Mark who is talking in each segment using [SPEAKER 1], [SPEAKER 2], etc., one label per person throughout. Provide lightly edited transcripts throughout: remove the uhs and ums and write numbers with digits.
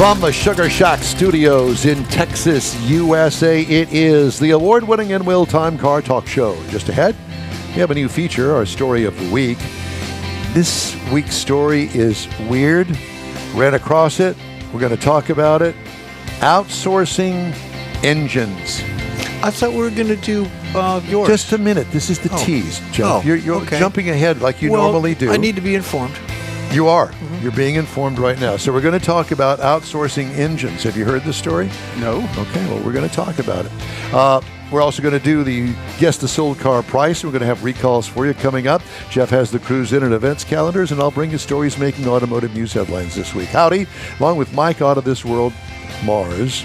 [SPEAKER 1] From the Sugar Shack Studios in Texas, USA, it is the award-winning InWheelTime Car Talk Show. Just ahead, we have a new feature, our story of the week. This week's story is weird. Ran across it. We're going to talk about it. Outsourcing engines.
[SPEAKER 2] I thought we were going to do yours.
[SPEAKER 1] Just a minute. This is the tease, Jeff. You're
[SPEAKER 2] okay.
[SPEAKER 1] Jumping ahead like you normally do.
[SPEAKER 2] I need to be informed.
[SPEAKER 1] You are. Mm-hmm. You're being informed right now. So we're going to talk about outsourcing engines. Have you heard this story?
[SPEAKER 3] No.
[SPEAKER 1] Okay, well, we're going to talk about it. We're also going to do the Guess the Sold Car Price. We're going to have recalls for you coming up. Jeff has the cruise in and events calendars, and I'll bring you stories making automotive news headlines this week. Howdy, along with Mike out of this world, Mars.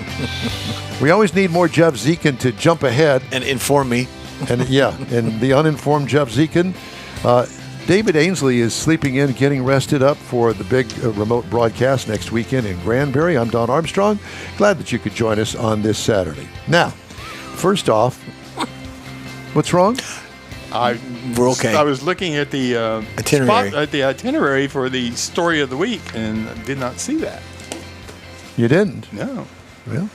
[SPEAKER 1] We always need more Jeff Zekin to jump ahead.
[SPEAKER 2] And inform me.
[SPEAKER 1] And and the uninformed Jeff Zekin. David Ainsley is sleeping in, getting rested up for the big remote broadcast next weekend in Granbury. I'm Don Armstrong. Glad that you could join us on this Saturday. Now, first off, what's wrong?
[SPEAKER 2] We're okay.
[SPEAKER 3] I was looking at the itinerary for the story of the week and did not see that.
[SPEAKER 1] You didn't?
[SPEAKER 3] No.
[SPEAKER 1] Well,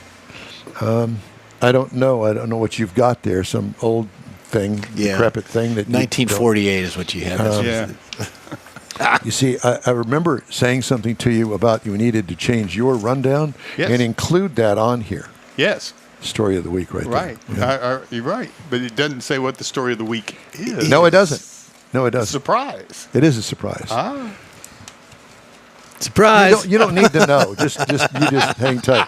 [SPEAKER 1] I don't know. I don't know what you've got there. Some old thing, decrepit thing that
[SPEAKER 2] 1948 is what you have.
[SPEAKER 1] You see, I remember saying something to you about you needed to change your rundown and include that on here.
[SPEAKER 3] Yes.
[SPEAKER 1] Story of the week right
[SPEAKER 3] there.
[SPEAKER 1] Yeah.
[SPEAKER 3] You're right. But it doesn't say what the story of the week is.
[SPEAKER 1] No, it doesn't. No, it doesn't.
[SPEAKER 3] Surprise.
[SPEAKER 1] It is a surprise.
[SPEAKER 2] Surprise.
[SPEAKER 1] You don't need to know. Just hang tight.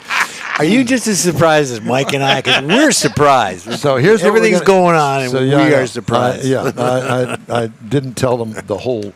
[SPEAKER 2] Are you just as surprised as Mike and I? Because we're surprised.
[SPEAKER 1] So here's
[SPEAKER 2] everything's going on, and we are surprised.
[SPEAKER 1] I didn't tell them the whole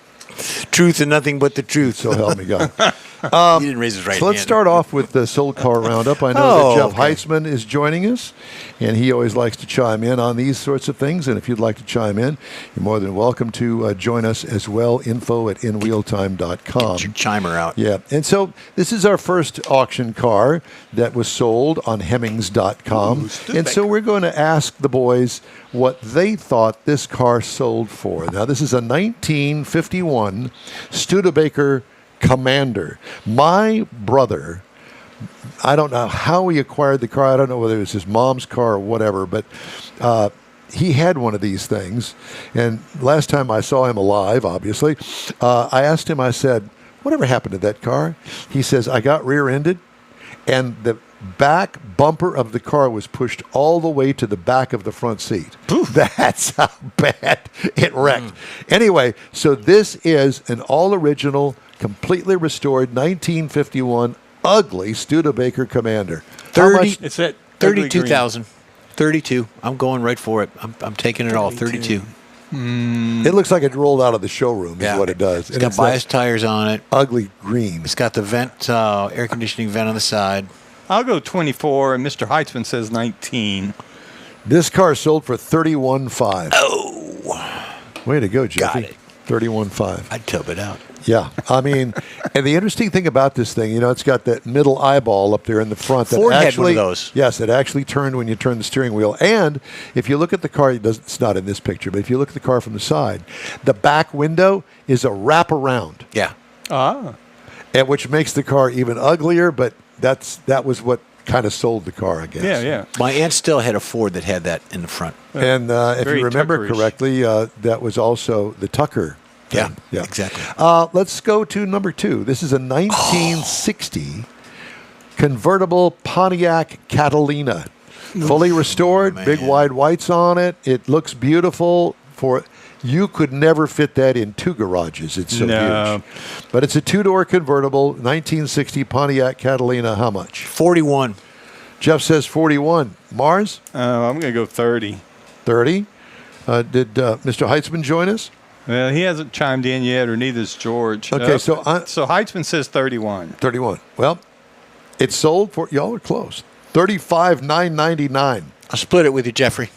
[SPEAKER 2] truth and nothing but the truth.
[SPEAKER 1] So help me God.
[SPEAKER 2] He didn't raise his right hand.
[SPEAKER 1] So let's start off with the Sold Car Roundup. I know that Jeff Heitzman is joining us, and he always likes to chime in on these sorts of things. And if you'd like to chime in, you're more than welcome to join us as well. info@InWheelTime.com.
[SPEAKER 2] Get your chimer out.
[SPEAKER 1] Yeah. And so this is our first auction car that was sold on Hemmings.com. And so we're going to ask the boys what they thought this car sold for. Now, this is a 1951 Studebaker Commander. My brother, I don't know how he acquired the car. I don't know whether it was his mom's car or whatever, but he had one of these things. And last time I saw him alive, obviously, I asked him, I said, whatever happened to that car? He says, I got rear-ended, and the back bumper of the car was pushed all the way to the back of the front seat. Poof. That's how bad it wrecked. Anyway, so this is an all-original, completely restored 1951 ugly Studebaker Commander.
[SPEAKER 2] 30.
[SPEAKER 3] It's at
[SPEAKER 2] 32,000. 32. I'm going right for it. I'm taking it all. 32.
[SPEAKER 1] It looks like it rolled out of the showroom. Is what it does.
[SPEAKER 2] It's got bias tires on it.
[SPEAKER 1] Ugly green.
[SPEAKER 2] It's got the vent, air conditioning vent on the side.
[SPEAKER 3] I'll go 24, and Mr. Heitzman says 19.
[SPEAKER 1] This car sold for $31,500.
[SPEAKER 2] Oh.
[SPEAKER 1] Way to go, Jeffy.
[SPEAKER 2] Got it.
[SPEAKER 1] $31,500.
[SPEAKER 2] I'd tub it out.
[SPEAKER 1] Yeah. I mean, and the interesting thing about this thing, it's got that middle eyeball up there in the front.
[SPEAKER 2] Ford had one of those.
[SPEAKER 1] Yes, it actually turned when you turn the steering wheel. And if you look at the car, it's not in this picture, but if you look at the car from the side, the back window is a wraparound.
[SPEAKER 2] Yeah.
[SPEAKER 1] And which makes the car even uglier, but that was what kind of sold the car, I guess.
[SPEAKER 3] Yeah.
[SPEAKER 2] My aunt still had a Ford that had that in the front.
[SPEAKER 1] And if you remember
[SPEAKER 3] Tuckerish.
[SPEAKER 1] correctly, that was also the Tucker.
[SPEAKER 2] Yeah, exactly.
[SPEAKER 1] Let's go to number 2. This is a 1960 convertible Pontiac Catalina. Fully restored, big wide whites on it. It looks beautiful. You could never fit that in 2 garages. It's so huge. But it's a 2-door convertible, 1960 Pontiac Catalina. How much?
[SPEAKER 2] 41.
[SPEAKER 1] Jeff says 41. Mars?
[SPEAKER 3] I'm going to go 30.
[SPEAKER 1] 30. Did Mr. Heitzman join us?
[SPEAKER 3] Well, he hasn't chimed in yet, or neither has George.
[SPEAKER 1] Okay, so
[SPEAKER 3] Heitzman says 31.
[SPEAKER 1] 31. Well, it's sold for, y'all are close, $35,999.
[SPEAKER 2] I'll split it with you, Jeffrey.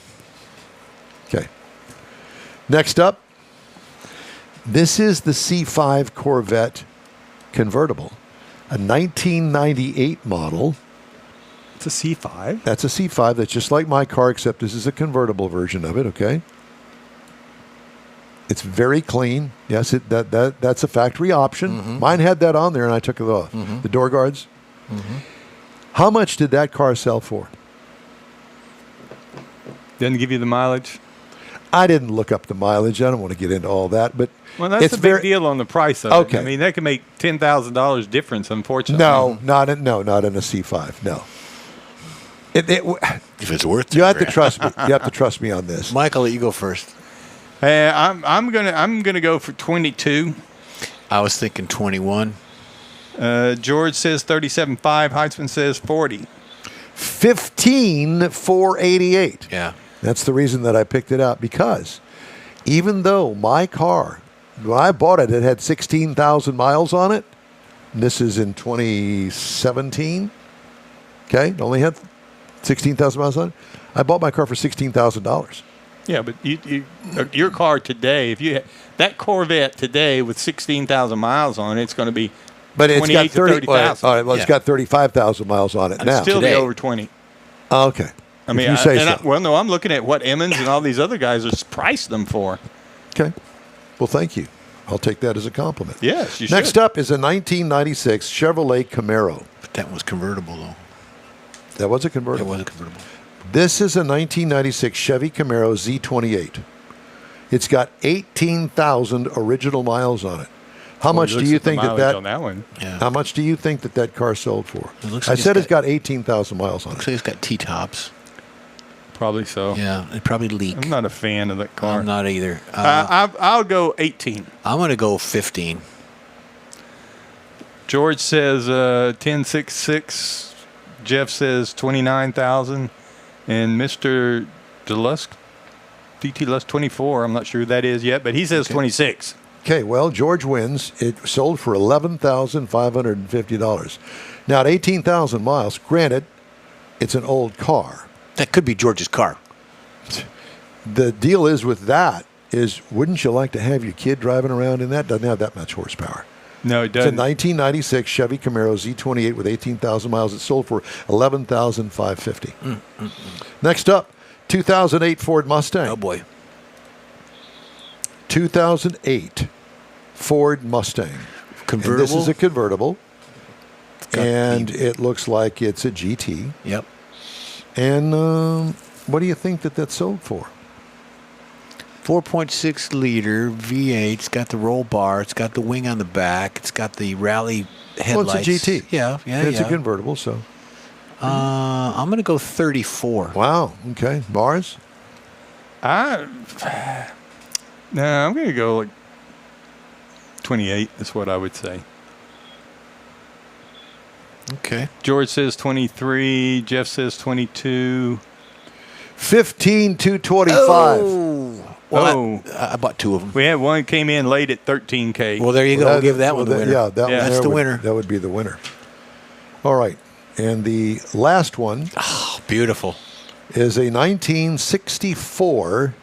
[SPEAKER 1] Okay. Next up, this is the C5 Corvette convertible, a 1998 model.
[SPEAKER 3] It's a C5?
[SPEAKER 1] That's a C5. That's just like my car, except this is a convertible version of it, okay? It's very clean. Yes, that's a factory option. Mm-hmm. Mine had that on there, and I took it off. Mm-hmm. The door guards, How much did that car sell for?
[SPEAKER 3] Doesn't give you the mileage.
[SPEAKER 1] I didn't look up the mileage. I don't want to get into all that, but
[SPEAKER 3] Well, that's
[SPEAKER 1] it's
[SPEAKER 3] a big deal on the price of
[SPEAKER 1] Okay.
[SPEAKER 3] it. I mean, that can make $10,000 difference, unfortunately.
[SPEAKER 1] No, not in a C5. No.
[SPEAKER 2] If it's worth it.
[SPEAKER 1] You have to trust me. You have to trust me on this.
[SPEAKER 2] Mike, I'll let you go first.
[SPEAKER 3] I'm gonna go for 22.
[SPEAKER 2] I was thinking 21.
[SPEAKER 3] George says 37.5. Heitzman says 40.
[SPEAKER 1] 15,488.
[SPEAKER 2] Yeah.
[SPEAKER 1] That's the reason that I picked it up, because even though my car, when I bought it, it had 16,000 miles on it. And this is in 2017. Okay, it only had 16,000 miles on it. I bought my car for $16,000.
[SPEAKER 3] Yeah, but your car today, if you that Corvette today with 16,000 miles on it, it's going to be
[SPEAKER 1] But it's got
[SPEAKER 3] 28 to 30,000.
[SPEAKER 1] All right, well, it's got 35,000 miles on it
[SPEAKER 3] It'd
[SPEAKER 1] now.
[SPEAKER 3] still
[SPEAKER 2] today.
[SPEAKER 3] be over 20.
[SPEAKER 1] Okay.
[SPEAKER 3] I mean,
[SPEAKER 1] If you say so.
[SPEAKER 3] no, I'm looking at what Emmons and all these other guys are priced them for.
[SPEAKER 1] Okay. Well, thank you. I'll take that as a compliment.
[SPEAKER 3] Yes, you
[SPEAKER 1] Next
[SPEAKER 3] should.
[SPEAKER 1] up is a 1996 Chevrolet Camaro.
[SPEAKER 2] But that was convertible, though.
[SPEAKER 1] That was a
[SPEAKER 2] It
[SPEAKER 1] convertible.
[SPEAKER 2] was a convertible.
[SPEAKER 1] This is a 1996 Chevy Camaro Z28. It's got 18,000 original miles on it. How much do you think
[SPEAKER 3] on
[SPEAKER 1] that?
[SPEAKER 3] that one?
[SPEAKER 2] Yeah.
[SPEAKER 1] How much do you think that car sold for?
[SPEAKER 2] It looks
[SPEAKER 1] I
[SPEAKER 2] like
[SPEAKER 1] said
[SPEAKER 2] it's
[SPEAKER 1] it's got 18,000 miles on
[SPEAKER 2] Looks
[SPEAKER 1] it.
[SPEAKER 2] like it's got T-tops.
[SPEAKER 3] Probably so.
[SPEAKER 2] Yeah, it probably leak.
[SPEAKER 3] I'm not a fan of that car.
[SPEAKER 2] I'm not either.
[SPEAKER 3] I'll go 18.
[SPEAKER 2] I'm going to go 15.
[SPEAKER 3] George says 1066. Jeff says 29,000. And Mr. DeLusk, DT Lust 24. I'm not sure who that is yet, but he says 26.
[SPEAKER 1] Okay, well, George wins. It sold for $11,550. Now, at 18,000 miles, granted, it's an old car.
[SPEAKER 2] That could be George's car.
[SPEAKER 1] The deal is with that is, wouldn't you like to have your kid driving around in that? Doesn't have that much horsepower.
[SPEAKER 3] No, it
[SPEAKER 1] It's a
[SPEAKER 3] doesn't.
[SPEAKER 1] 1996 Chevy Camaro Z28 with 18,000 miles. It sold for $11,550. Next up, 2008 Ford Mustang.
[SPEAKER 2] Oh, boy.
[SPEAKER 1] 2008 Ford Mustang.
[SPEAKER 2] Convertible.
[SPEAKER 1] And this is a convertible.
[SPEAKER 2] got
[SPEAKER 1] And
[SPEAKER 2] the-
[SPEAKER 1] it looks like it's a GT.
[SPEAKER 2] Yep.
[SPEAKER 1] And what do you think that sold for?
[SPEAKER 2] 4.6 liter V8. It's got the roll bar. It's got the wing on the back. It's got the rally headlights.
[SPEAKER 1] Well, it's a GT.
[SPEAKER 2] Yeah, yeah,
[SPEAKER 1] It's
[SPEAKER 2] yeah.
[SPEAKER 1] a convertible, so.
[SPEAKER 2] I'm going to go 34.
[SPEAKER 1] Wow. Okay. Mars?
[SPEAKER 3] No, I'm going to go like 28 is what I would say.
[SPEAKER 2] Okay.
[SPEAKER 3] George says 23. Jeff says 22.
[SPEAKER 1] 15,225.
[SPEAKER 2] Well,
[SPEAKER 3] Oh.
[SPEAKER 2] I bought two of them.
[SPEAKER 3] We had one came in late at 13K.
[SPEAKER 2] Well, there you go. We'll give that one the winner.
[SPEAKER 1] Yeah, that one
[SPEAKER 2] That's
[SPEAKER 1] there
[SPEAKER 2] the
[SPEAKER 1] would-
[SPEAKER 2] winner.
[SPEAKER 1] That would be the winner. All right. And the last one
[SPEAKER 2] Oh, beautiful.
[SPEAKER 1] is a 1964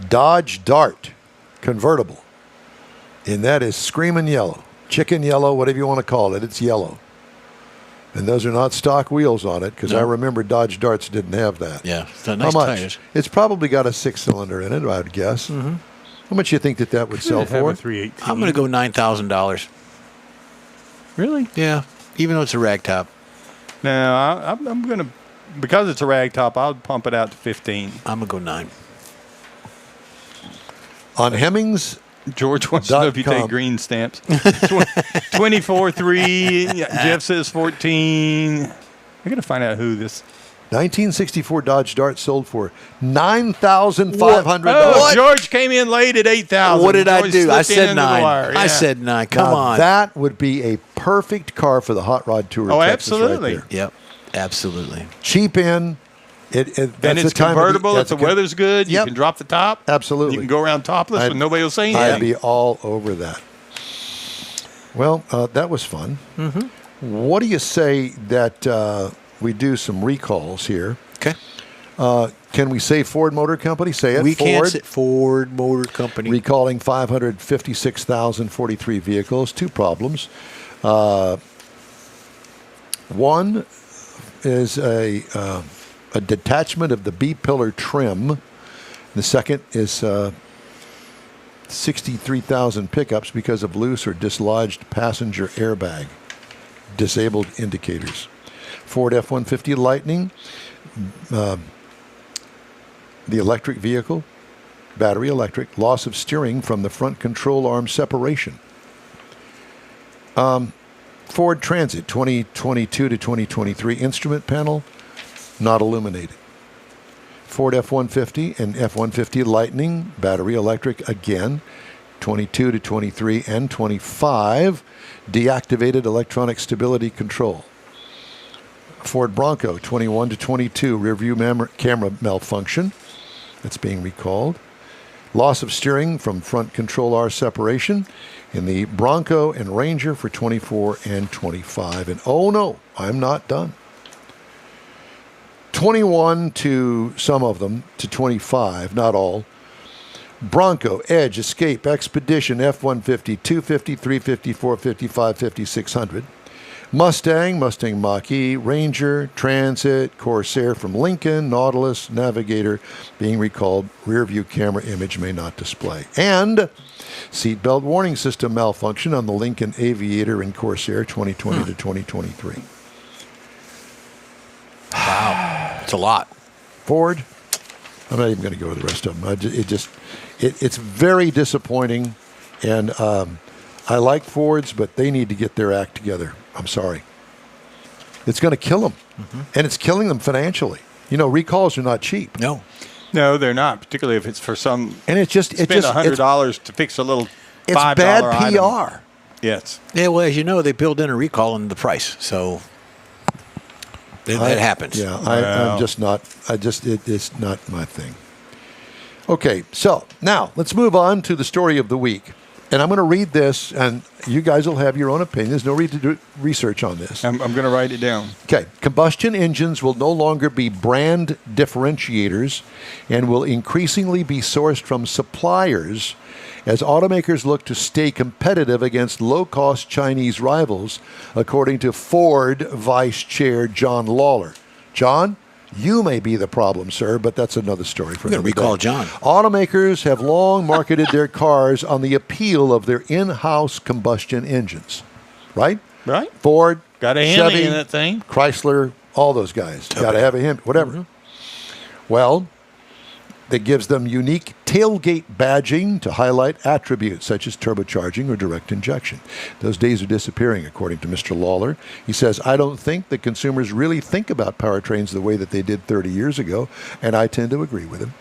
[SPEAKER 1] Dodge Dart convertible. And that is screaming yellow. Chicken yellow, whatever you want to call it. It's yellow. And those are not stock wheels on it, because I
[SPEAKER 2] No.
[SPEAKER 1] remember Dodge Darts didn't have that.
[SPEAKER 2] Yeah. It's got nice
[SPEAKER 1] How much?
[SPEAKER 2] tires.
[SPEAKER 1] It's probably got a 6-cylinder in it, I would guess. Mm-hmm. How much do you think that would sell
[SPEAKER 3] Have a
[SPEAKER 1] for?
[SPEAKER 3] 318.
[SPEAKER 2] I'm going to go $9,000.
[SPEAKER 3] Really?
[SPEAKER 2] Yeah. Even though it's a rag top.
[SPEAKER 3] No, I'm going to, because it's a rag top, I'll pump it out to 15.
[SPEAKER 2] I'm going to go 9.
[SPEAKER 1] On Hemmings,
[SPEAKER 3] George wants to know if you
[SPEAKER 1] .com.
[SPEAKER 3] take green stamps. 24.3. Jeff says 14. I got to find out who this.
[SPEAKER 1] 1964 Dodge Dart sold for $9,500.
[SPEAKER 3] Oh, George came in late at 8,000.
[SPEAKER 2] What did I
[SPEAKER 3] George
[SPEAKER 2] do? I
[SPEAKER 3] slipped in
[SPEAKER 2] said
[SPEAKER 3] under the
[SPEAKER 2] 9.
[SPEAKER 3] wire,
[SPEAKER 2] I
[SPEAKER 3] yeah.
[SPEAKER 2] said 9. Come
[SPEAKER 1] Now,
[SPEAKER 2] on.
[SPEAKER 1] that would be a perfect car for the Hot Rod Tour.
[SPEAKER 3] Oh,
[SPEAKER 1] Texas
[SPEAKER 3] absolutely.
[SPEAKER 1] Right there.
[SPEAKER 2] Yep. Absolutely.
[SPEAKER 1] Cheap in. That's
[SPEAKER 3] And
[SPEAKER 1] the
[SPEAKER 3] it's
[SPEAKER 1] time of
[SPEAKER 3] convertible.
[SPEAKER 1] that's
[SPEAKER 3] If the
[SPEAKER 1] a
[SPEAKER 3] weather's good, you
[SPEAKER 1] Yep.
[SPEAKER 3] can drop the top.
[SPEAKER 1] Absolutely.
[SPEAKER 3] You can go around topless and nobody will say anything.
[SPEAKER 1] I'd be all over that. Well, that was fun.
[SPEAKER 2] Mm-hmm.
[SPEAKER 1] What do you say that we do some recalls here?
[SPEAKER 2] Okay.
[SPEAKER 1] Can we say Ford Motor Company? Say it.
[SPEAKER 2] We
[SPEAKER 1] Ford.
[SPEAKER 2] can't sit Ford Motor Company.
[SPEAKER 1] Recalling 556,043 vehicles. Two problems. One is a detachment of the B-pillar trim. The second is 63,000 pickups because of loose or dislodged passenger airbag. disabled indicators. Ford F-150 Lightning, the electric vehicle, battery electric, loss of steering from the front control arm separation. Ford Transit 2022 to 2023 instrument panel, not illuminated. Ford F-150 and F-150 Lightning, battery electric again, 22 to 23 and 25, deactivated electronic stability control. Ford Bronco 21 to 22, rear view camera malfunction, that's being recalled. Loss of steering from front control arm separation in the Bronco and Ranger for 24 and 25. And oh no, I'm not done. 21 to some of them to 25, not all. Bronco, Edge, Escape, Expedition, F-150, 250, 350, 450, 550, 600. Mustang, Mustang Mach-E, Ranger, Transit, Corsair from Lincoln, Nautilus, Navigator being recalled. Rear view camera image may not display. And seatbelt warning system malfunction on the Lincoln Aviator and Corsair 2020 to 2023.
[SPEAKER 2] Wow. It's a lot.
[SPEAKER 1] Ford, I'm not even going to go to the rest of them. It's very disappointing. And I like Fords, but they need to get their act together. I'm sorry. It's going to kill them. Mm-hmm. And it's killing them financially. You know, recalls are not cheap.
[SPEAKER 2] No.
[SPEAKER 3] No, they're not, particularly if it's for some.
[SPEAKER 1] And it's just
[SPEAKER 3] spend $100 to fix a little $5
[SPEAKER 1] it's bad PR.
[SPEAKER 3] Item. Yes.
[SPEAKER 2] Yeah, well, as you know, they build in a recall into the price. So that happens.
[SPEAKER 1] Yeah, I'm just not. It's not my thing. Okay, so now let's move on to the story of the week. And I'm going to read this, and you guys will have your own opinion. There's no need to do research on this.
[SPEAKER 3] I'm going to write it down.
[SPEAKER 1] Okay. Combustion engines will no longer be brand differentiators and will increasingly be sourced from suppliers as automakers look to stay competitive against low-cost Chinese rivals, according to Ford Vice Chair John Lawler. John? You may be the problem, sir, but that's another story for another day.
[SPEAKER 2] Recall John.
[SPEAKER 1] Automakers have long marketed their cars on the appeal of their in-house combustion engines, right?
[SPEAKER 3] Right.
[SPEAKER 1] Ford,
[SPEAKER 3] got a
[SPEAKER 1] Chevy,
[SPEAKER 3] Hemi in that thing.
[SPEAKER 1] Chrysler, all those guys. Got to have a Hemi, whatever. Mm-hmm. Well, that gives them unique tailgate badging to highlight attributes such as turbocharging or direct injection. Those days are disappearing, according to Mr. Lawler. He says, I don't think that consumers really think about powertrains the way that they did 30 years ago, and I tend to agree with him.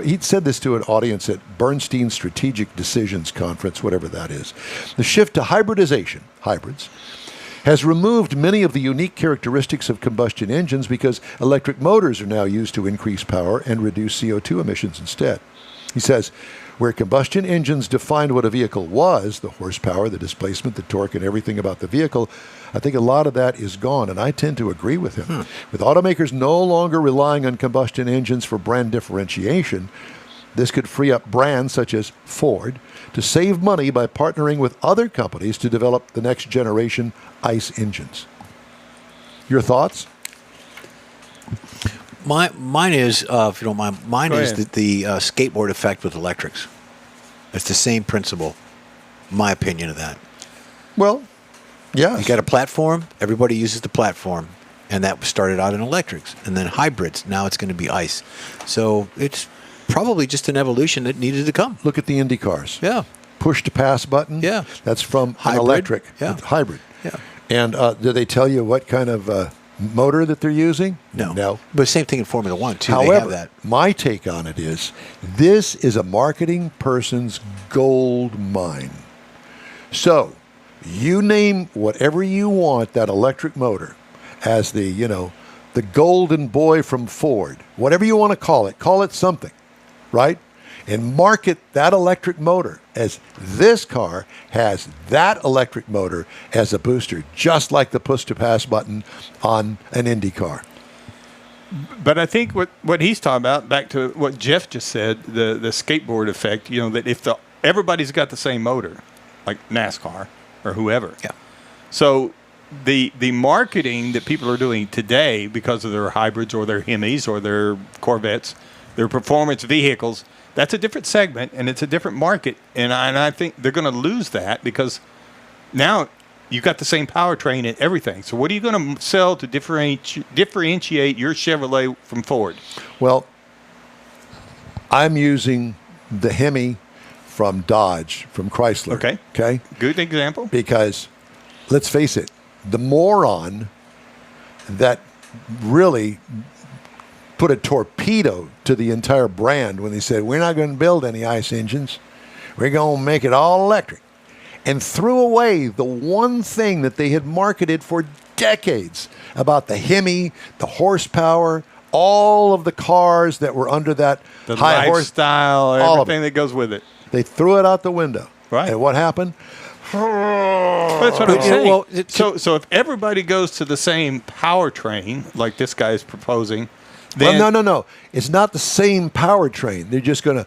[SPEAKER 1] He said this to an audience at Bernstein Strategic Decisions Conference, whatever that is. The shift to hybridization, hybrids, has removed many of the unique characteristics of combustion engines because electric motors are now used to increase power and reduce CO2 emissions instead. He says, where combustion engines defined what a vehicle was, the horsepower, the displacement, the torque, and everything about the vehicle, I think a lot of that is gone, and I tend to agree with him. With automakers no longer relying on combustion engines for brand differentiation, this could free up brands such as Ford to save money by partnering with other companies to develop the next generation ICE engines. Your thoughts?
[SPEAKER 2] Mine is, if you don't mind,
[SPEAKER 3] Go
[SPEAKER 2] is
[SPEAKER 3] ahead.
[SPEAKER 2] the skateboard effect with electrics. It's the same principle, my opinion of that.
[SPEAKER 1] Well, yes.
[SPEAKER 2] You got a platform, everybody uses the platform, and that started out in electrics. And then hybrids, now it's going to be ICE. So it's probably just an evolution that needed to come.
[SPEAKER 1] Look at the Indy cars.
[SPEAKER 2] Yeah.
[SPEAKER 1] Push to pass button.
[SPEAKER 2] Yeah.
[SPEAKER 1] That's from
[SPEAKER 2] Hybrid.
[SPEAKER 1] an electric.
[SPEAKER 2] Yeah.
[SPEAKER 1] Hybrid.
[SPEAKER 2] Yeah.
[SPEAKER 1] And do they tell you what kind of motor that they're using?
[SPEAKER 2] No.
[SPEAKER 1] No.
[SPEAKER 2] But same thing in Formula One, too.
[SPEAKER 1] However,
[SPEAKER 2] they have that.
[SPEAKER 1] my take on it is this is a marketing person's gold mine. So you name whatever you want that electric motor as the golden boy from Ford, whatever you want to call it something, right? And market that electric motor as this car has that electric motor as a booster, just like the push-to-pass button on an Indy car.
[SPEAKER 3] But I think what he's talking about, back to what Jeff just said, the skateboard effect, that if everybody's got the same motor, like NASCAR or whoever.
[SPEAKER 2] Yeah.
[SPEAKER 3] So the marketing that people are doing today because of their hybrids or their Hemis or their Corvettes, their performance vehicles, that's a different segment and it's a different market. And I think they're going to lose that because now you got the same powertrain and everything. So what are you going to sell to differentiate your Chevrolet from Ford?
[SPEAKER 1] Well, I'm using the Hemi from Dodge, from Chrysler.
[SPEAKER 3] Okay.
[SPEAKER 1] Okay?
[SPEAKER 3] Good example.
[SPEAKER 1] Because, let's face it, the moron that really put a torpedo to the entire brand when they said, we're not going to build any ICE engines. We're going to make it all electric. And threw away the one thing that they had marketed for decades about the Hemi, the horsepower, all of the cars that were under that
[SPEAKER 3] The
[SPEAKER 1] high
[SPEAKER 3] lifestyle,
[SPEAKER 1] all of
[SPEAKER 3] everything
[SPEAKER 1] it.
[SPEAKER 3] that goes with it.
[SPEAKER 1] They threw it out the window.
[SPEAKER 3] Right.
[SPEAKER 1] And what happened?
[SPEAKER 3] That's what I'm
[SPEAKER 2] But,
[SPEAKER 3] saying.
[SPEAKER 2] well,
[SPEAKER 3] so if everybody goes to the same powertrain, like this guy is proposing, then
[SPEAKER 1] Well, no. It's not the same powertrain. They're just going to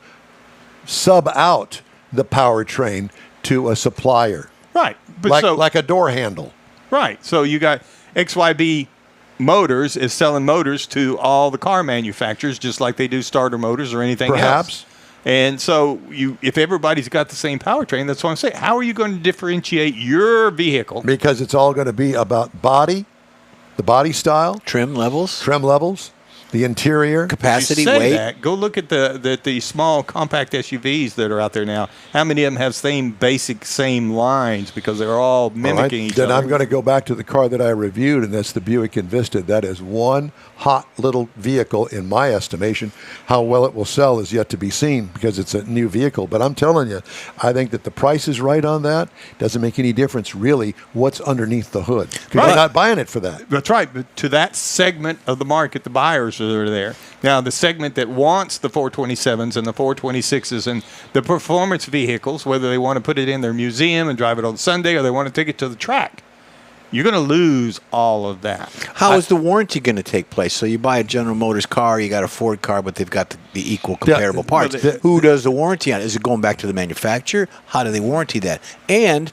[SPEAKER 1] sub out the powertrain to a supplier,
[SPEAKER 3] right, but
[SPEAKER 1] like a door handle.
[SPEAKER 3] right. So you got XYB Motors is selling motors to all the car manufacturers, just like they do starter motors or anything
[SPEAKER 1] Perhaps.
[SPEAKER 3] else. And so if everybody's got the same powertrain, that's what I'm saying. How are you going to differentiate your vehicle?
[SPEAKER 1] Because it's all going to be about body, the body style,
[SPEAKER 2] trim levels,
[SPEAKER 1] trim levels, the interior.
[SPEAKER 2] capacity,
[SPEAKER 3] You say
[SPEAKER 2] weight.
[SPEAKER 3] that, go look at the small compact SUVs that are out there now. How many of them have same lines because they're all mimicking
[SPEAKER 1] All right,
[SPEAKER 3] each
[SPEAKER 1] then
[SPEAKER 3] other?
[SPEAKER 1] I'm going to go back to the car that I reviewed, and that's the Buick Envista. That is one hot little vehicle in my estimation. How well it will sell is yet to be seen because it's a new vehicle. But I'm telling you, I think that the price is right on that. Doesn't make any difference really what's underneath the hood. 'Cause
[SPEAKER 3] Right.
[SPEAKER 1] You're not buying it for that.
[SPEAKER 3] That's right. But to that segment of the market, the buyers are there. Now, the segment that wants the 427s and the 426s and the performance vehicles, whether they want to put it in their museum and drive it on Sunday or they want to take it to the track, you're going to lose all of that.
[SPEAKER 2] How is the warranty going to take place? So you buy a General Motors car, you got a Ford car, but they've got the equal comparable parts. Who does the warranty on it? Is it going back to the manufacturer? How do they warranty that? And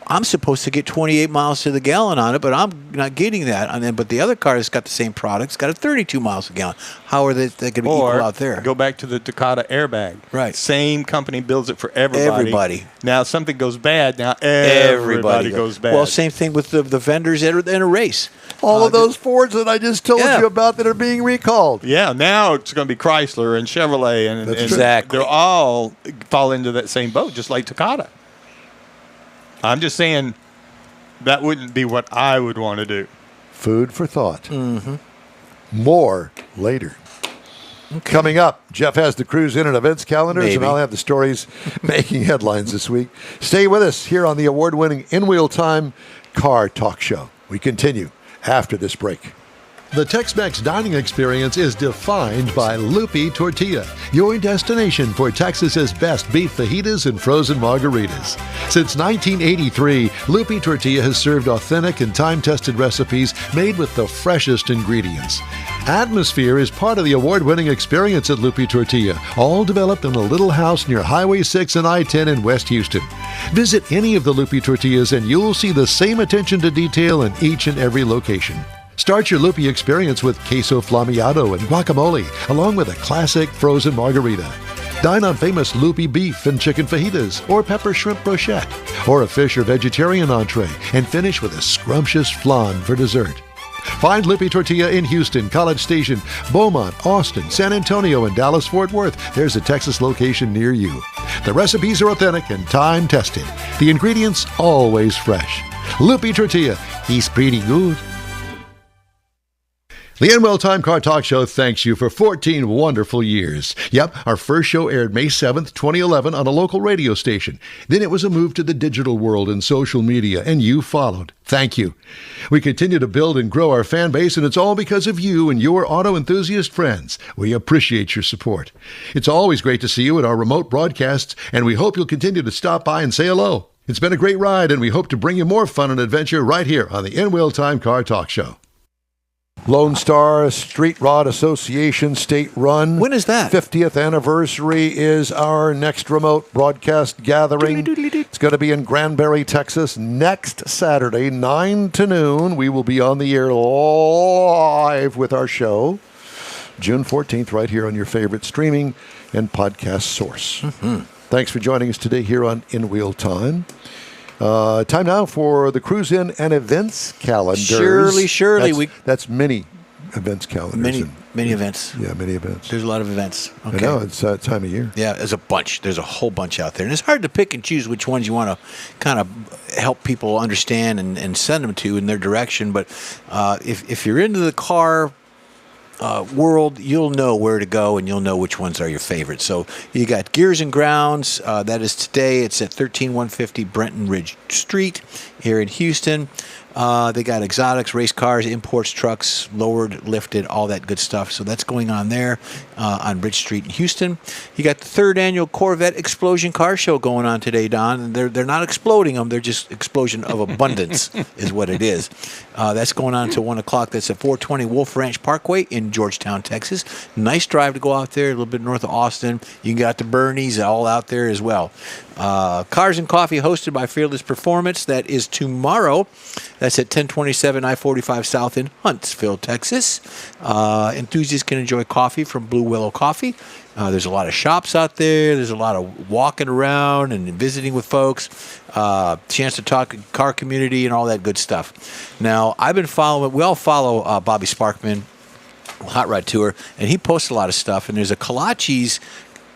[SPEAKER 2] I'm supposed to get 28 miles to the gallon on it, but I'm not getting that. And then, but the other car has got the same product. It's got a 32 miles a gallon. How are they going to be equal
[SPEAKER 3] Or
[SPEAKER 2] out there?
[SPEAKER 3] go back to the Takata airbag.
[SPEAKER 2] Right.
[SPEAKER 3] Same company builds it for everybody.
[SPEAKER 2] Everybody.
[SPEAKER 3] Now, something goes bad. Now, everybody goes bad.
[SPEAKER 2] Well, same thing with the vendors in a race.
[SPEAKER 1] All of those Fords that I just told
[SPEAKER 2] Yeah.
[SPEAKER 1] you about that are being recalled.
[SPEAKER 3] Yeah, now it's going to be Chrysler and Chevrolet, and
[SPEAKER 1] That's
[SPEAKER 3] and
[SPEAKER 1] true.
[SPEAKER 2] Exactly.
[SPEAKER 3] they'll all fall into that same boat, just like Takata. I'm just saying that wouldn't be what I would want to do.
[SPEAKER 1] Food for thought. Mm-hmm. More later. Coming up, Jeff has the cruise in and events calendars, and
[SPEAKER 2] Maybe.
[SPEAKER 1] I'll have the stories making headlines this week. Stay with us here on the award-winning InWheelTime Car Talk Show. We continue after this break. The Tex-Mex dining experience is defined by Lupi Tortilla, your destination for Texas's best beef fajitas and frozen margaritas. Since 1983, Lupi Tortilla has served authentic and time-tested recipes made with the freshest ingredients. Atmosphere is part of the award-winning experience at Lupi Tortilla, all developed in a little house near Highway 6 and I-10 in West Houston. Visit any of the Lupi Tortillas and you'll see the same attention to detail in each and every location. Start your Lupi experience with queso flamiado and guacamole, along with a classic frozen margarita. Dine on famous Lupi beef and chicken fajitas, or pepper shrimp brochette, or a fish or vegetarian entree, and finish with a scrumptious flan for dessert. Find Lupi Tortilla in Houston, College Station, Beaumont, Austin, San Antonio, and Dallas-Fort Worth. There's a Texas location near you. The recipes are authentic and time-tested. The ingredients always fresh. Lupi Tortilla, he's pretty good. The InWheelTime Car Talk Show thanks you for 14 wonderful years. Yep, our first show aired May 7th, 2011 on a local radio station. Then it was a move to the digital world and social media, and you followed. Thank you. We continue to build and grow our fan base, and it's all because of you and your auto enthusiast friends. We appreciate your support. It's always great to see you at our remote broadcasts, and we hope you'll continue to stop by and say hello. It's been a great ride, and we hope to bring you more fun and adventure right here on the InWheelTime Car Talk Show. Lone Star Street Rod Association State Run.
[SPEAKER 2] When is that?
[SPEAKER 1] 50th anniversary is our next remote broadcast gathering. It's going to be in Granbury, Texas, next Saturday, 9 to noon. We will be on the air live with our show, June 14th, right here on your favorite streaming and podcast source. Mm-hmm. Thanks for joining us today here on InWheelTime. Time now for the Cruise In and Events calendars.
[SPEAKER 2] Surely.
[SPEAKER 1] That's many events calendars.
[SPEAKER 2] Many events.
[SPEAKER 1] Yeah, many events.
[SPEAKER 2] There's a lot of events. Okay.
[SPEAKER 1] I know, it's that time of year.
[SPEAKER 2] Yeah, there's a bunch. There's a whole bunch out there. And it's hard to pick and choose which ones you want to kind of help people understand and send them to in their direction. But if you're into the car world, you'll know where to go and you'll know which ones are your favorites. So you got Gears and Grounds. That is today. It's at 13150 Brenton Ridge Street here in Houston. They got exotics, race cars, imports, trucks, lowered, lifted, all that good stuff. So that's going on there on Bridge Street in Houston. You got the 3rd annual Corvette Explosion Car Show going on today, Don. And they're not exploding them. They're just explosion of abundance is what it is. That's going on until 1 o'clock. That's at 420 Wolf Ranch Parkway in Georgetown, Texas. Nice drive to go out there, a little bit north of Austin. You got the Bernies all out there as well. Cars and Coffee hosted by Fearless Performance. That is tomorrow. That's at 1027 I-45 South in Huntsville, Texas. Enthusiasts can enjoy coffee from Blue Willow Coffee. There's a lot of shops out there. There's a lot of walking around and visiting with folks. Chance to talk car community and all that good stuff. Now, I've been following, we all follow Bobby Sparkman, Hot Rod Tour, and he posts a lot of stuff. And there's a Kolaches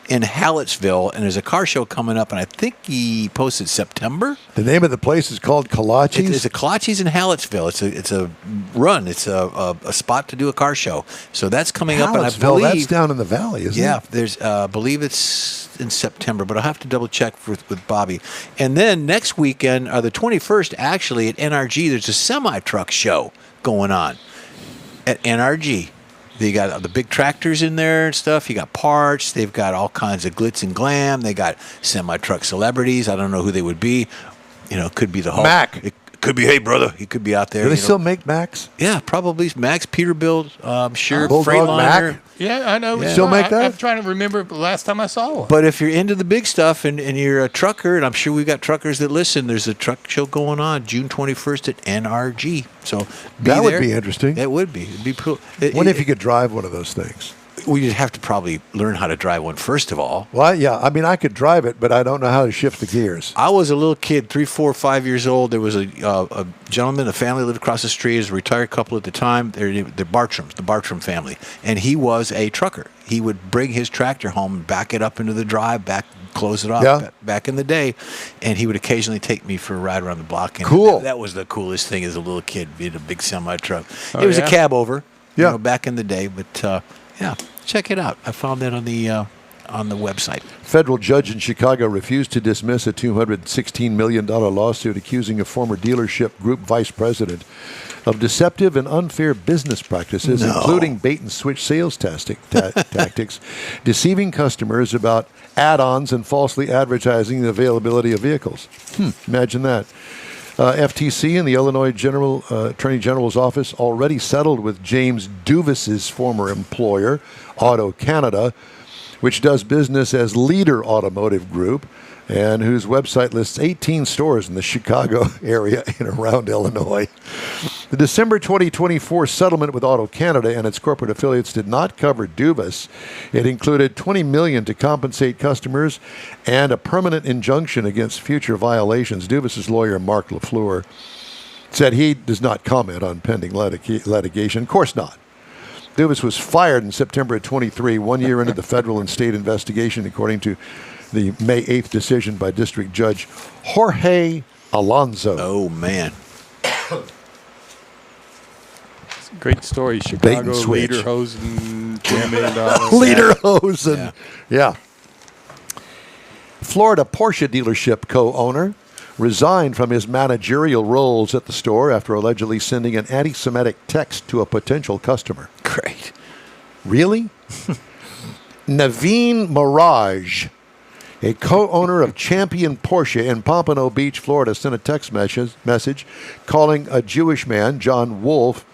[SPEAKER 2] in Hallettsville, and there's a car show coming up, and I think he posted September.
[SPEAKER 1] The name of the place is called Kolaches?
[SPEAKER 2] It's a Kolaches in Hallettsville. It's a run. It's a spot to do a car show. So that's coming up, and I believe
[SPEAKER 1] that's down in the valley, isn't it?
[SPEAKER 2] Yeah, there's I believe it's in September, but I'll have to double check with Bobby. And then next weekend, the 21st, actually at NRG, there's a semi-truck show going on at NRG. They got the big tractors in there and stuff. You got parts. They've got all kinds of glitz and glam. They got semi-truck celebrities. I don't know who they would be. It could be the Hulk.
[SPEAKER 1] Mac.
[SPEAKER 2] It could be, hey, brother. He could be out there.
[SPEAKER 1] Do they still make Macs?
[SPEAKER 2] Yeah, probably. Max, Peterbilt, I'm sure.
[SPEAKER 1] Bulldog
[SPEAKER 2] Freightliner.
[SPEAKER 1] Mac?
[SPEAKER 3] Yeah, I know.
[SPEAKER 1] Yeah. Still make that?
[SPEAKER 3] I'm trying to remember the last time I saw one.
[SPEAKER 2] But if you're into the big stuff and you're a trucker, and I'm sure we've got truckers that listen, there's a truck show going on June 21st at NRG. So
[SPEAKER 1] that would be interesting.
[SPEAKER 2] That would be. It'd be cool.
[SPEAKER 1] What if you could drive one of those things?
[SPEAKER 2] We'd have to probably learn how to drive one first of all.
[SPEAKER 1] Well, yeah. I mean, I could drive it, but I don't know how to shift the gears.
[SPEAKER 2] I was a little kid, 3, 4, 5 years old. There was a gentleman, a family lived across the street. He was a retired couple at the time. They're Bartrams, the Bartram family. And he was a trucker. He would bring his tractor home, back it up into the drive, close it off back in the day. And he would occasionally take me for a ride around the block. And
[SPEAKER 1] cool.
[SPEAKER 2] That was the coolest thing as a little kid, being a big semi-truck. It was a cab over, back in the day. But, yeah, check it out. I found that on the website.
[SPEAKER 1] Federal judge in Chicago refused to dismiss a $216 million lawsuit accusing a former dealership group vice president of deceptive and unfair business practices, including bait-and-switch sales tactics, deceiving customers about add-ons and falsely advertising the availability of vehicles. Imagine that. FTC and the Illinois Attorney General's office already settled with James Duvis's former employer, Auto Canada, which does business as Leader Automotive Group, and whose website lists 18 stores in the Chicago area and around Illinois. The December 2024 settlement with Auto Canada and its corporate affiliates did not cover Duvis. It included $20 million to compensate customers and a permanent injunction against future violations. Duvis's lawyer, Mark LaFleur, said he does not comment on pending litigation. Of course not. Duvis was fired in September of 23, 1 year into the federal and state investigation, according to the May 8th decision by District Judge Jorge Alonso.
[SPEAKER 2] Oh, man.
[SPEAKER 3] It's a great story. Chicago
[SPEAKER 1] switch.
[SPEAKER 3] Leader hosing $20 million.
[SPEAKER 1] Leader hosing. Yeah. Florida Porsche dealership co-owner resigned from his managerial roles at the store after allegedly sending an anti-Semitic text to a potential customer.
[SPEAKER 2] Great.
[SPEAKER 1] Really? Naveen Mirage, a co-owner of Champion Porsche in Pompano Beach, Florida, sent a text message calling a Jewish man, John Wolf,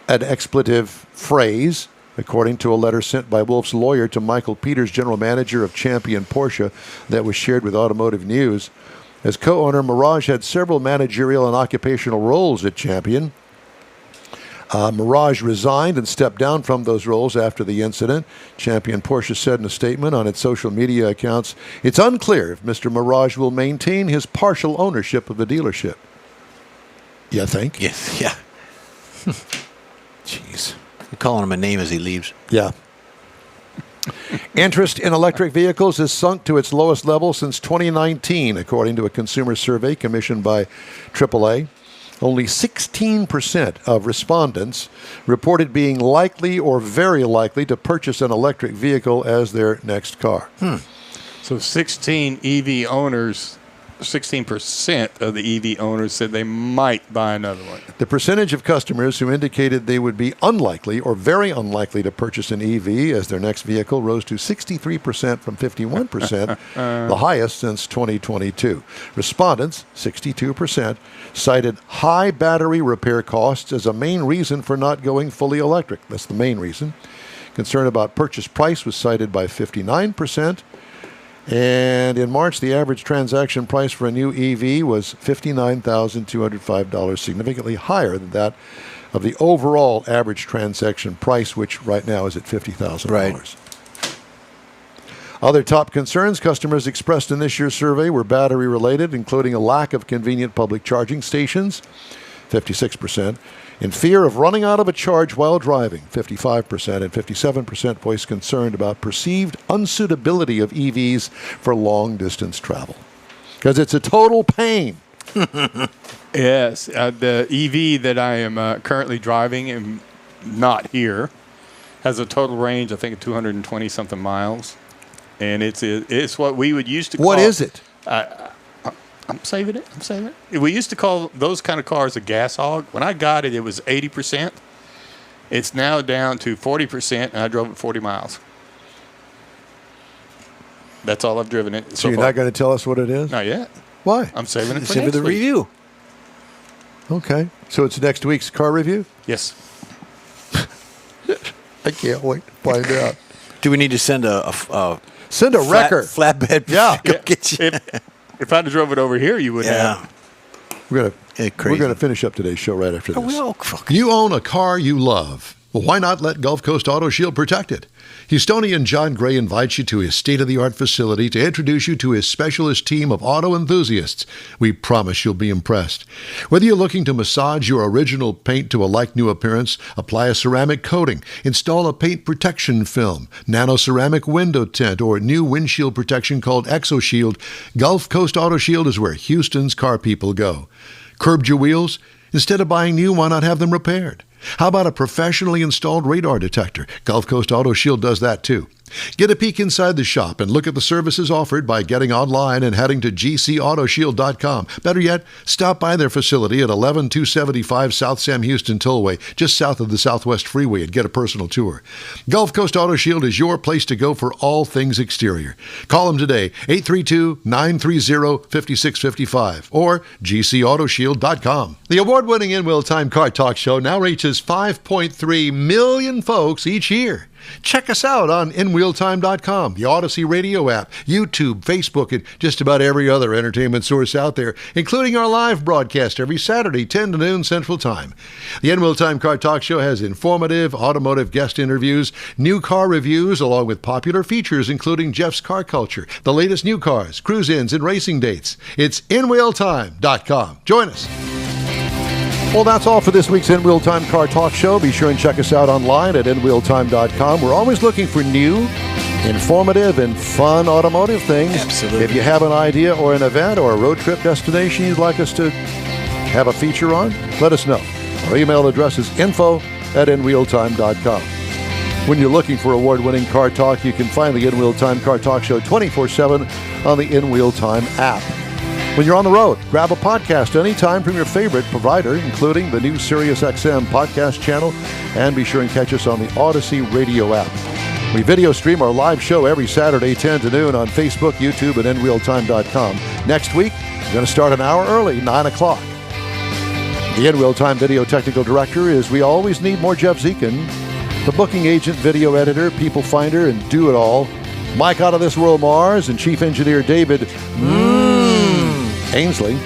[SPEAKER 1] an expletive phrase, according to a letter sent by Wolf's lawyer to Michael Peters, general manager of Champion Porsche, that was shared with Automotive News. As co-owner, Mirage had several managerial and occupational roles at Champion. Mirage resigned and stepped down from those roles after the incident. Champion Porsche said in a statement on its social media accounts, "It's unclear if Mr. Mirage will maintain his partial ownership of the dealership." You think?
[SPEAKER 2] Yes, yeah. Jeez. You're calling him a name as he leaves.
[SPEAKER 1] Yeah. Interest in electric vehicles has sunk to its lowest level since 2019, according to a consumer survey commissioned by AAA. Only 16% of respondents reported being likely or very likely to purchase an electric vehicle as their next car.
[SPEAKER 3] So 16% of the EV owners said they might buy another one.
[SPEAKER 1] The percentage of customers who indicated they would be unlikely or very unlikely to purchase an EV as their next vehicle rose to 63% from 51%, the highest since 2022. Respondents, 62%, cited high battery repair costs as a main reason for not going fully electric. That's the main reason. Concern about purchase price was cited by 59%. And in March, the average transaction price for a new EV was $59,205, significantly higher than that of the overall average transaction price, which right now is at $50,000.
[SPEAKER 2] Right.
[SPEAKER 1] Other top concerns customers expressed in this year's survey were battery-related, including a lack of convenient public charging stations, 56%, in fear of running out of a charge while driving, 55%, and 57% voiced concern about perceived unsuitability of EVs for long-distance travel. Because it's a total pain.
[SPEAKER 3] Yes. The EV that I am currently driving and not here has a total range, I think, of 220-something miles. And it's what we would used to call...
[SPEAKER 1] What is it?
[SPEAKER 3] I'm saving it. We used to call those kind of cars a gas hog. When I got it, it was 80%. It's now down to 40%, and I drove it 40 miles. That's all I've driven it.
[SPEAKER 1] So you're not going to tell us what it is?
[SPEAKER 3] Not yet.
[SPEAKER 1] Why?
[SPEAKER 3] I'm saving it for
[SPEAKER 2] Save
[SPEAKER 3] next
[SPEAKER 2] the
[SPEAKER 3] week.
[SPEAKER 2] review.
[SPEAKER 1] Okay. So it's next week's car review?
[SPEAKER 3] Yes.
[SPEAKER 1] I can't wait to find out.
[SPEAKER 2] Do we need to send a
[SPEAKER 1] Send a wrecker.
[SPEAKER 2] flatbed?
[SPEAKER 1] Yeah.
[SPEAKER 2] Go get you.
[SPEAKER 3] If I'd have drove it over here, you wouldn't have.
[SPEAKER 1] We're
[SPEAKER 2] Crazy.
[SPEAKER 1] going to finish up today's show right after this.
[SPEAKER 2] Well,
[SPEAKER 4] You own a car you love. Well, why not let Gulf Coast Auto Shield protect it? Houstonian John Gray invites you to his state-of-the-art facility to introduce you to his specialist team of auto enthusiasts. We promise you'll be impressed. Whether you're looking to massage your original paint to a like-new appearance, apply a ceramic coating, install a paint protection film, nano-ceramic window tint, or new windshield protection called ExoShield, Gulf Coast Auto Shield is where Houston's car people go. Curbed your wheels? Instead of buying new, why not have them repaired? How about a professionally installed radar detector? Gulf Coast Auto Shield does that too. Get a peek inside the shop and look at the services offered by getting online and heading to gcautoshield.com. Better yet, stop by their facility at 11275 South Sam Houston Tollway, just south of the Southwest Freeway, and get a personal tour. Gulf Coast Auto Shield is your place to go for all things exterior. Call them today, 832-930-5655 or gcautoshield.com. The award-winning InWheelTime Car Talk Show now reaches 5.3 million folks each year. Check us out on InWheelTime.com, the Odyssey radio app, YouTube, Facebook, and just about every other entertainment source out there, including our live broadcast every Saturday, 10 to noon Central Time. The InWheelTime Car Talk Show has informative automotive guest interviews, new car reviews, along with popular features, including Jeff's Car Culture, the latest new cars, cruise-ins, and racing dates. It's InWheelTime.com. Join us.
[SPEAKER 1] Well, that's all for this week's InWheelTime Car Talk Show. Be sure and check us out online at InWheelTime.com. We're always looking for new, informative, and fun automotive things.
[SPEAKER 2] Absolutely.
[SPEAKER 1] If you have an idea or an event or a road trip destination you'd like us to have a feature on, let us know. Our email address is info@InWheelTime.com. When you're looking for award-winning car talk, you can find the InWheelTime Car Talk Show 24/7 on the InWheelTime app. When you're on the road, grab a podcast anytime from your favorite provider, including the new SiriusXM podcast channel, and be sure and catch us on the Odyssey radio app. We video stream our live show every Saturday, 10 to noon on Facebook, YouTube, and InWheelTime.com. Next week, we're going to start an hour early, 9 o'clock. The InWheelTime video technical director is we always need more Jeff Zekin, the booking agent, video editor, people finder, and do-it-all, Mike Out of This World Mars, and chief engineer David Ainsley.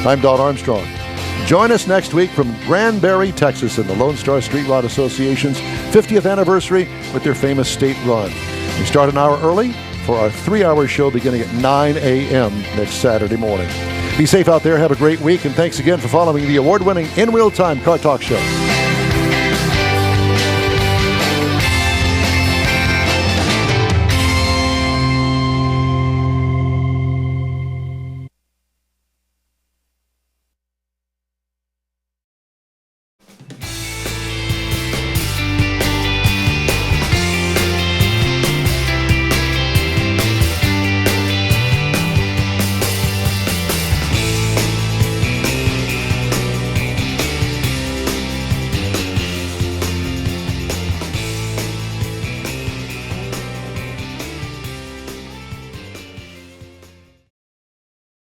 [SPEAKER 1] I'm Don Armstrong. Join us next week from Granbury, Texas, in the Lone Star Street Rod Association's 50th anniversary with their famous state run. We start an hour early for our 3-hour show beginning at 9 a.m. next Saturday morning. Be safe out there. Have a great week. And thanks again for following the award-winning InWheelTime Car Talk Show.